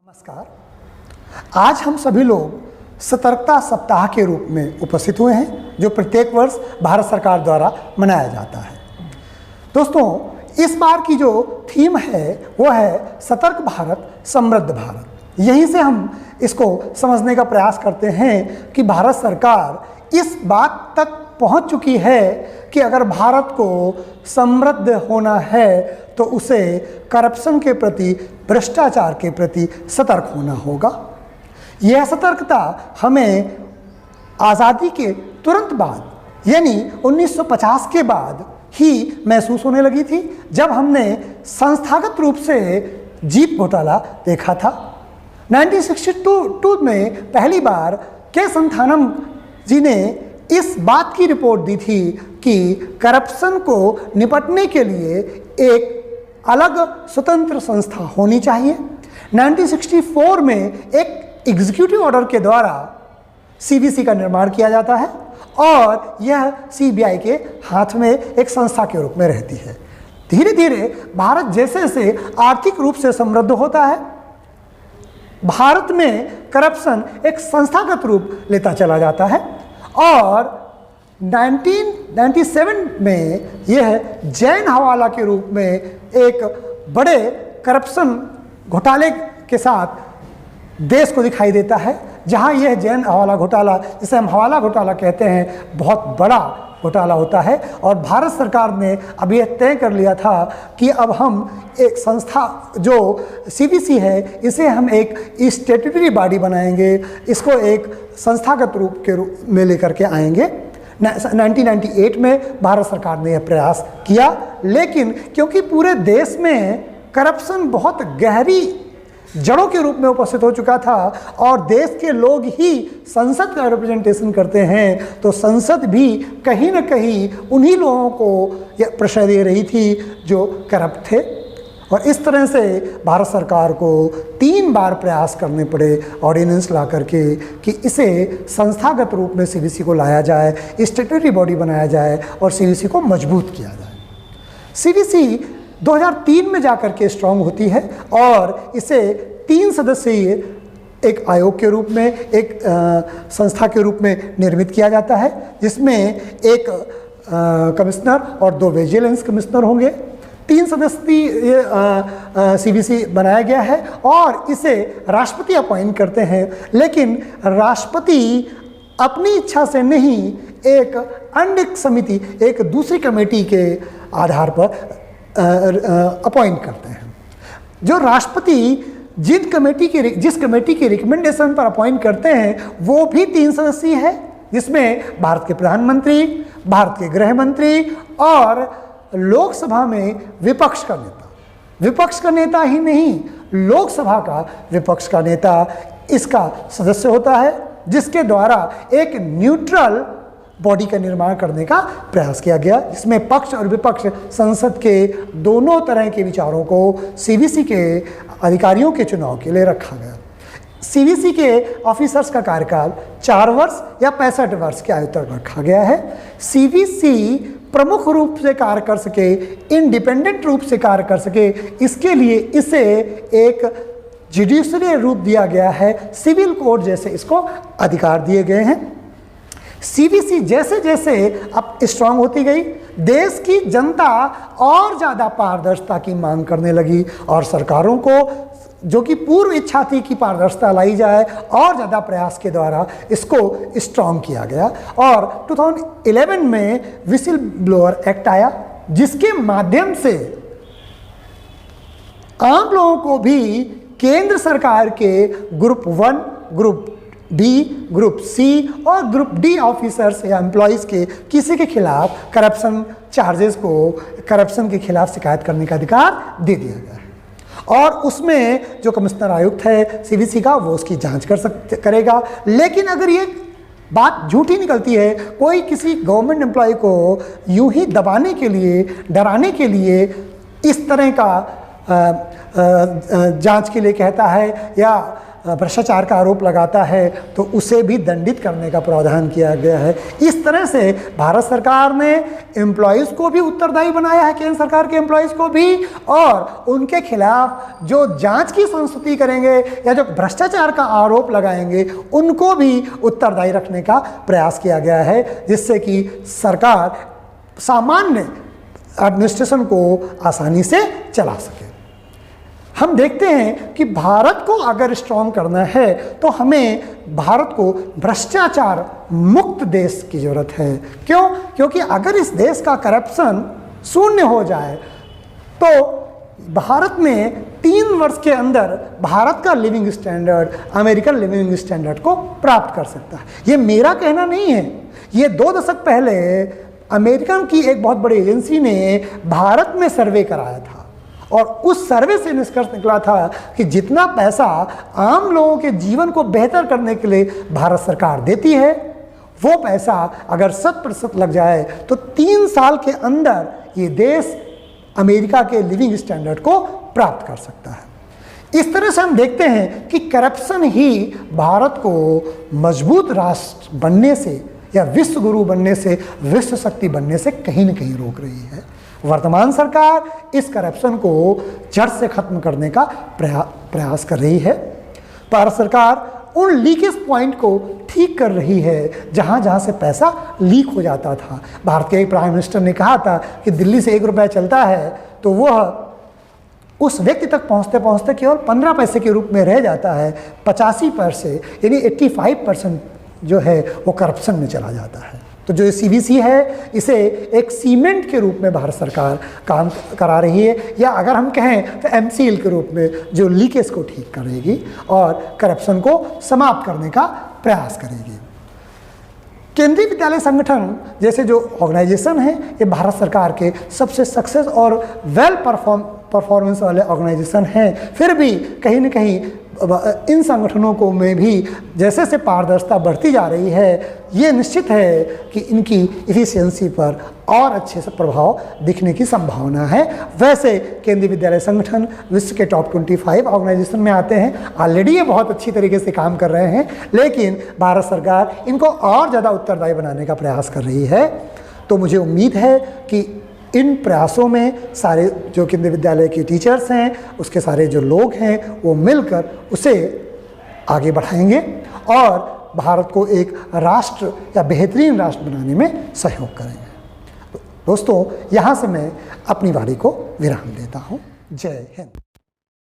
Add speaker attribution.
Speaker 1: नमस्कार। आज हम सभी लोग सतर्कता सप्ताह के रूप में उपस्थित हुए हैं, जो प्रत्येक वर्ष भारत सरकार द्वारा मनाया जाता है। दोस्तों, इस बार की जो थीम है वो है सतर्क भारत समृद्ध भारत। यहीं से हम इसको समझने का प्रयास करते हैं कि भारत सरकार इस बात तक पहुंच चुकी है कि अगर भारत को समृद्ध होना है तो उसे करप्शन के प्रति, भ्रष्टाचार के प्रति सतर्क होना होगा। यह सतर्कता हमें आज़ादी के तुरंत बाद यानी 1950 के बाद ही महसूस होने लगी थी, जब हमने संस्थागत रूप से जीप घोटाला देखा था। 1962 में पहली बार के संथानम जी ने इस बात की रिपोर्ट दी थी कि करप्शन को निपटने के लिए एक अलग स्वतंत्र संस्था होनी चाहिए। 1964 में एक एग्जीक्यूटिव ऑर्डर के द्वारा सीवीसी का निर्माण किया जाता है और यह सीबीआई के हाथ में एक संस्था के रूप में रहती है। धीरे धीरे भारत जैसे जैसे आर्थिक रूप से समृद्ध होता है, भारत में करप्शन एक संस्थागत रूप लेता चला जाता है और 1997 में यह जैन हवाला के रूप में एक बड़े करप्शन घोटाले के साथ देश को दिखाई देता है, जहां यह जैन हवाला घोटाला, जिसे हम हवाला घोटाला कहते हैं, बहुत बड़ा घोटाला होता है। और भारत सरकार ने अब यह तय कर लिया था कि अब हम एक संस्था जो सीवीसी है, इसे हम एक स्टैट्यूटरी बॉडी बनाएंगे, इसको एक संस्थागत रूप के रूप में लेकर के आएंगे। 1998 में भारत सरकार ने यह प्रयास किया, लेकिन क्योंकि पूरे देश में करप्शन बहुत गहरी जड़ों के रूप में उपस्थित हो चुका था और देश के लोग ही संसद का रिप्रेजेंटेशन करते हैं, तो संसद भी कहीं न कहीं उन्हीं लोगों को प्रश्रय दे रही थी जो करप्ट थे। और इस तरह से भारत सरकार को 3 बार प्रयास करने पड़े ऑर्डिनेंस ला करके कि इसे संस्थागत रूप में सीवीसी को लाया जाए, स्टैट्यूटरी बॉडी बनाया जाए और सीवीसी को मजबूत किया जाए। सीवीसी 2003 में जाकर के स्ट्रांग होती है और इसे 3 सदस्यीय एक आयोग के रूप में, एक संस्था के रूप में निर्मित किया जाता है, जिसमें एक कमिश्नर और 2 विजिलेंस कमिश्नर होंगे। 3 सदस्यीय सीवीसी बनाया गया है और इसे राष्ट्रपति अपॉइंट करते हैं, लेकिन राष्ट्रपति अपनी इच्छा से नहीं, एक अन्य समिति, एक दूसरी कमेटी के आधार पर अपॉइंट करते हैं। जो राष्ट्रपति जिस कमेटी की रिकमेंडेशन पर अपॉइंट करते हैं वो भी 3 सदस्यीय है, जिसमें भारत के प्रधानमंत्री, भारत के गृह मंत्री और लोकसभा में विपक्ष का नेता ही नहीं, लोकसभा का विपक्ष का नेता इसका सदस्य होता है, जिसके द्वारा एक न्यूट्रल बॉडी का निर्माण करने का प्रयास किया गया, जिसमें पक्ष और विपक्ष संसद के दोनों तरह के विचारों को सीवीसी के अधिकारियों के चुनाव के लिए रखा गया। सीवीसी के ऑफिसर्स का कार्यकाल 4 वर्ष या 65 वर्ष के आयु तक रखा गया है। सीवीसी प्रमुख रूप से कार्य कर सके, इंडिपेंडेंट रूप से कार्य कर सके, इसके लिए इसे एक जुडिशरी रूप दिया गया है, सिविल कोर्ट जैसे इसको अधिकार दिए गए हैं। सीवीसी जैसे जैसे अब स्ट्रांग होती गई, देश की जनता और ज़्यादा पारदर्शिता की मांग करने लगी और सरकारों को, जो कि पूर्व इच्छा थी कि पारदर्शिता लाई जाए, और ज़्यादा प्रयास के द्वारा इसको स्ट्रांग किया गया। और 2011 में विसिल ब्लोअर एक्ट आया, जिसके माध्यम से आम लोगों को भी केंद्र सरकार के group 1, group B, group C और ग्रुप डी ऑफिसर्स या एम्प्लॉयज़ के किसी के खिलाफ करप्शन चार्जेस को, करप्शन के खिलाफ शिकायत करने का अधिकार दे दिया गया है। और उसमें जो कमिश्नर आयुक्त है सीवीसी का, वो उसकी जांच करेगा। लेकिन अगर ये बात झूठी निकलती है, कोई किसी गवर्नमेंट एम्प्लॉय को यूं ही दबाने के लिए, डराने के लिए इस तरह का जांच के लिए कहता है या भ्रष्टाचार का आरोप लगाता है तो उसे भी दंडित करने का प्रावधान किया गया है। इस तरह से भारत सरकार ने एम्प्लॉयज़ को भी उत्तरदायी बनाया है, केंद्र सरकार के एम्प्लॉयज़ को भी, और उनके खिलाफ जो जांच की संस्तुति करेंगे या जो भ्रष्टाचार का आरोप लगाएंगे उनको भी उत्तरदायी रखने का प्रयास किया गया है, जिससे कि सरकार सामान्य एडमिनिस्ट्रेशन को आसानी से चला सके। हम देखते हैं कि भारत को अगर स्ट्रॉन्ग करना है तो हमें भारत को भ्रष्टाचार मुक्त देश की ज़रूरत है। क्यों? क्योंकि अगर इस देश का करप्शन शून्य हो जाए तो भारत में 3 वर्ष के अंदर भारत का living standard American living standard को प्राप्त कर सकता है। ये मेरा कहना नहीं है, ये 2 दशक पहले अमेरिकन की एक बहुत बड़ी एजेंसी ने भारत में सर्वे कराया था और उस सर्वे से निष्कर्ष निकला था कि जितना पैसा आम लोगों के जीवन को बेहतर करने के लिए भारत सरकार देती है वो पैसा अगर 100% लग जाए तो 3 साल के अंदर ये देश अमेरिका के लिविंग स्टैंडर्ड को प्राप्त कर सकता है। इस तरह से हम देखते हैं कि करप्शन ही भारत को मजबूत राष्ट्र बनने से या विश्व गुरु बनने से, विश्व शक्ति बनने से कहीं न कहीं रोक रही है। वर्तमान सरकार इस करप्शन को जड़ से खत्म करने का प्रयास कर रही है। भारत सरकार उन लीकेज पॉइंट को ठीक कर रही है जहाँ जहाँ से पैसा लीक हो जाता था। भारत के एक प्राइम मिनिस्टर ने कहा था कि दिल्ली से 1 रुपया चलता है तो वह उस व्यक्ति तक पहुँचते पहुँचते केवल 15 पैसे के रूप में रह जाता है। 85 पैसे यानी 85% जो है वो करप्शन में चला जाता है। तो जो CBC है इसे एक सीमेंट के रूप में भारत सरकार काम करा रही है, या अगर हम कहें तो MCL के रूप में जो लीकेज को ठीक करेगी और करप्शन को समाप्त करने का प्रयास करेगी। केंद्रीय विद्यालय संगठन जैसे जो ऑर्गेनाइजेशन है ये भारत सरकार के सबसे सक्सेस और वेल परफॉर्मेंस वाले ऑर्गेनाइजेशन हैं। फिर भी कहीं न कहीं इन संगठनों को में भी जैसे जैसे पारदर्शिता बढ़ती जा रही है ये निश्चित है कि इनकी इफिशियंसी पर और अच्छे से प्रभाव दिखने की संभावना है। वैसे केंद्रीय विद्यालय संगठन विश्व के टॉप 25 ऑर्गेनाइजेशन में आते हैं। ऑलरेडी ये बहुत अच्छी तरीके से काम कर रहे हैं, लेकिन भारत सरकार इनको और ज़्यादा उत्तरदायी बनाने का प्रयास कर रही है। तो मुझे उम्मीद है कि इन प्रयासों में सारे जो केंद्रीय विद्यालय के टीचर्स हैं उसके सारे जो लोग हैं वो मिलकर उसे आगे बढ़ाएंगे और भारत को एक राष्ट्र या बेहतरीन राष्ट्र बनाने में सहयोग करेंगे। दोस्तों, यहाँ से मैं अपनी वाणी को विराम देता हूँ। जय हिंद।